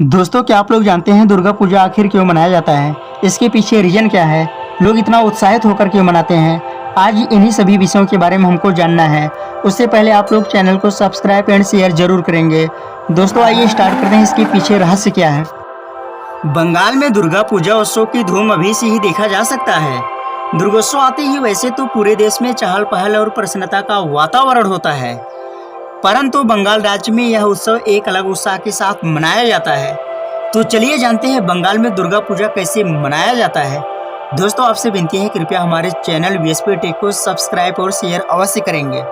दोस्तों, क्या आप लोग जानते हैं दुर्गा पूजा आखिर क्यों मनाया जाता है? इसके पीछे रीजन क्या है? लोग इतना उत्साहित होकर क्यों मनाते हैं? आज इन्हीं सभी विषयों के बारे में हमको जानना है। उससे पहले आप लोग चैनल को सब्सक्राइब एंड शेयर जरूर करेंगे। दोस्तों, आइए स्टार्ट करते हैं, इसके पीछे रहस्य क्या है। बंगाल में दुर्गा पूजा उत्सव की धूम अभी से ही देखा जा सकता है। दुर्गोत्सव आते ही वैसे तो पूरे देश में चहल पहल और प्रसन्नता का वातावरण होता है, परंतु बंगाल राज्य में यह उत्सव एक अलग उत्साह के साथ मनाया जाता है। तो चलिए जानते हैं बंगाल में दुर्गा पूजा कैसे मनाया जाता है। दोस्तों, आपसे विनती है, कृपया हमारे चैनल वीएसपी टेक को सब्सक्राइब और शेयर अवश्य करेंगे।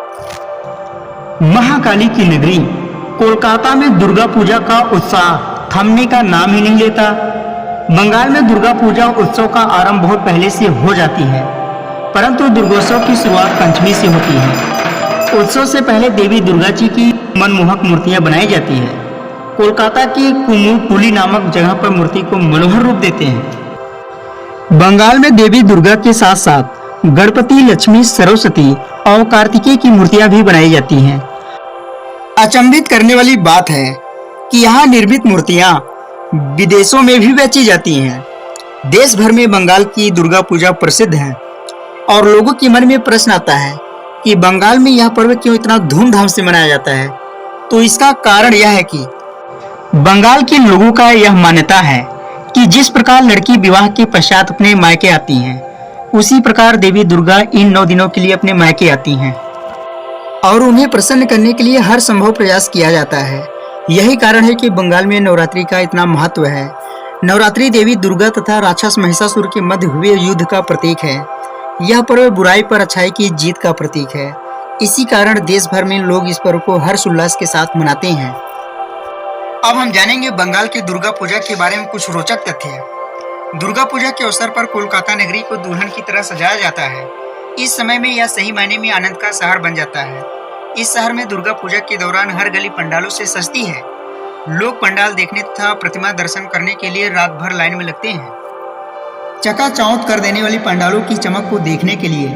महाकाली की नगरी कोलकाता में दुर्गा पूजा का उत्साह थमने का नाम ही नहीं लेता। बंगाल में दुर्गा पूजा उत्सव का आरंभ बहुत पहले से हो जाती है, परंतु दुर्गोत्सव की शुरुआत पंचमी से होती है। उत्सव से पहले देवी दुर्गा जी की मनमोहक मूर्तियां बनाई जाती है। कोलकाता की कुमुरटुली नामक जगह पर मूर्ति को मनोहर रूप देते हैं। बंगाल में देवी दुर्गा के साथ साथ गणपति, लक्ष्मी, सरस्वती और कार्तिकेय की मूर्तियां भी बनाई जाती हैं। अचंभित करने वाली बात है कि यहाँ निर्मित मूर्तियां विदेशों में भी बेची जाती हैं। देश भर में बंगाल की दुर्गा पूजा प्रसिद्ध है और लोगों के मन में प्रश्न आता है कि बंगाल में यह पर्व क्यों इतना धूमधाम से मनाया जाता है। तो इसका कारण यह है कि बंगाल के लोगों का यह मान्यता है कि जिस प्रकार लड़की विवाह के पश्चात अपने मायके आती हैं, उसी प्रकार देवी दुर्गा इन 9 दिनों के लिए अपने मायके आती हैं और उन्हें प्रसन्न करने के लिए हर संभव प्रयास किया जाता है। यही कारण है कि बंगाल में नवरात्रि का इतना महत्व है। नवरात्रि देवी दुर्गा तथा राक्षस महिषासुर के मध्य हुए युद्ध का प्रतीक है। यह पर्व बुराई पर अच्छाई की जीत का प्रतीक है। इसी कारण देश भर में लोग इस पर्व को हर्षोल्लास के साथ मनाते हैं। अब हम जानेंगे बंगाल की दुर्गा पूजा के बारे में कुछ रोचक तथ्य। दुर्गा पूजा के अवसर पर कोलकाता नगरी को दुल्हन की तरह सजाया जाता है। इस समय में यह सही मायने में आनंद का शहर बन जाता है। इस शहर में दुर्गा पूजा के दौरान हर गली पंडालों से सजती है। लोग पंडाल देखने तथा प्रतिमा दर्शन करने के लिए रात भर लाइन में लगते हैं। चकाचौंध कर देने वाली पंडालों की चमक को देखने के लिए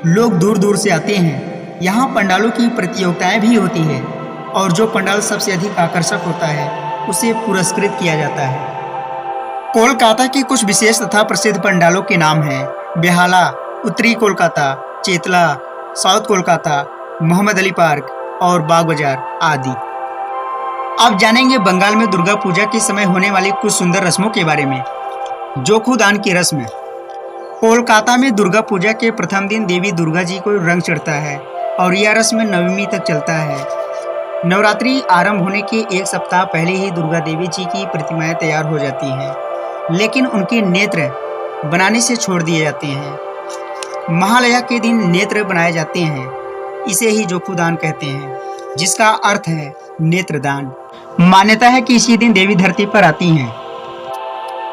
लोग दूर दूर से आते हैं। यहाँ पंडालों की प्रतियोगिताएं भी होती है और जो पंडाल सबसे अधिक आकर्षक होता है उसे पुरस्कृत किया जाता है। कोलकाता के कुछ विशेष तथा प्रसिद्ध पंडालों के नाम हैं बेहाला, उत्तरी कोलकाता, चेतला, साउथ कोलकाता, मोहम्मद अली पार्क और बाग बाजार आदि। अब जानेंगे बंगाल में दुर्गा पूजा के समय होने वाली कुछ सुंदर रस्मों के बारे में। जोखुदान की रस्म। कोलकाता में दुर्गा पूजा के प्रथम दिन देवी दुर्गा जी को रंग चढ़ता है और यह रस्म नवमी तक चलता है। नवरात्रि आरंभ होने के 1 सप्ताह पहले ही दुर्गा देवी जी की प्रतिमाएं तैयार हो जाती हैं, लेकिन उनके नेत्र बनाने से छोड़ दिए जाते हैं। महालया के दिन नेत्र बनाए जाते हैं। इसे ही जोखुदान कहते हैं, जिसका अर्थ है नेत्रदान। मान्यता है कि इसी दिन देवी धरती पर आती हैं।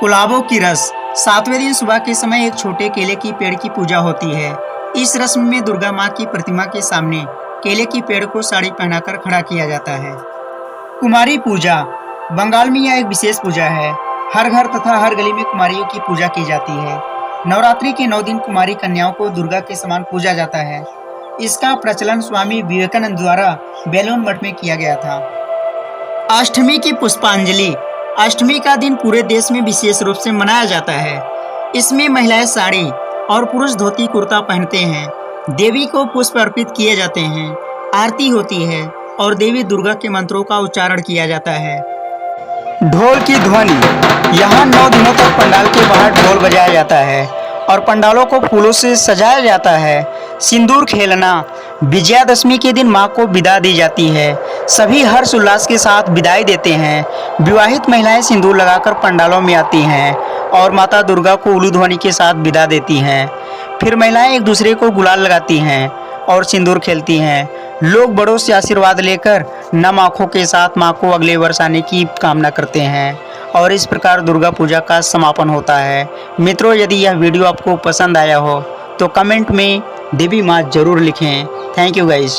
गुलाबों की रस। 7वें दिन सुबह के समय एक छोटे केले की पेड़ की पूजा होती है। इस रस्म में दुर्गा माँ की प्रतिमा के सामने केले की पेड़ को साड़ी पहनाकर खड़ा किया जाता है। कुमारी पूजा। बंगाल में यह एक विशेष पूजा है। हर घर तथा हर गली में कुमारियों की पूजा की जाती है। नवरात्रि के 9 दिन कुमारी कन्याओं को दुर्गा के समान पूजा जाता है। इसका प्रचलन स्वामी विवेकानंद द्वारा बेलून मठ में किया गया था। अष्टमी की पुष्पांजलि। अष्टमी का दिन पूरे देश में विशेष रूप से मनाया जाता है। इसमें महिलाएं साड़ी और पुरुष धोती कुर्ता पहनते हैं। देवी को पुष्प अर्पित किए जाते हैं, आरती होती है और देवी दुर्गा के मंत्रों का उच्चारण किया जाता है। ढोल की ध्वनि। यहाँ 9 दिनों तक पंडाल के बाहर ढोल बजाया जाता है और पंडालों को फूलों से सजाया जाता है। सिंदूर खेलना। विजयादशमी के दिन मां को विदा दी जाती है। सभी हर्ष उल्लास के साथ विदाई देते हैं। विवाहित महिलाएं सिंदूर लगाकर पंडालों में आती हैं और माता दुर्गा को उलू ध्वनि के साथ विदा देती हैं। फिर महिलाएं एक दूसरे को गुलाल लगाती हैं और सिंदूर खेलती हैं। लोग बड़ों से आशीर्वाद लेकर नम आंखों के साथ मां को अगले वर्ष आने की कामना करते हैं और इस प्रकार दुर्गा पूजा का समापन होता है। मित्रों, यदि यह वीडियो आपको पसंद आया हो तो कमेंट में देवी माँ जरूर लिखें। Thank you guys.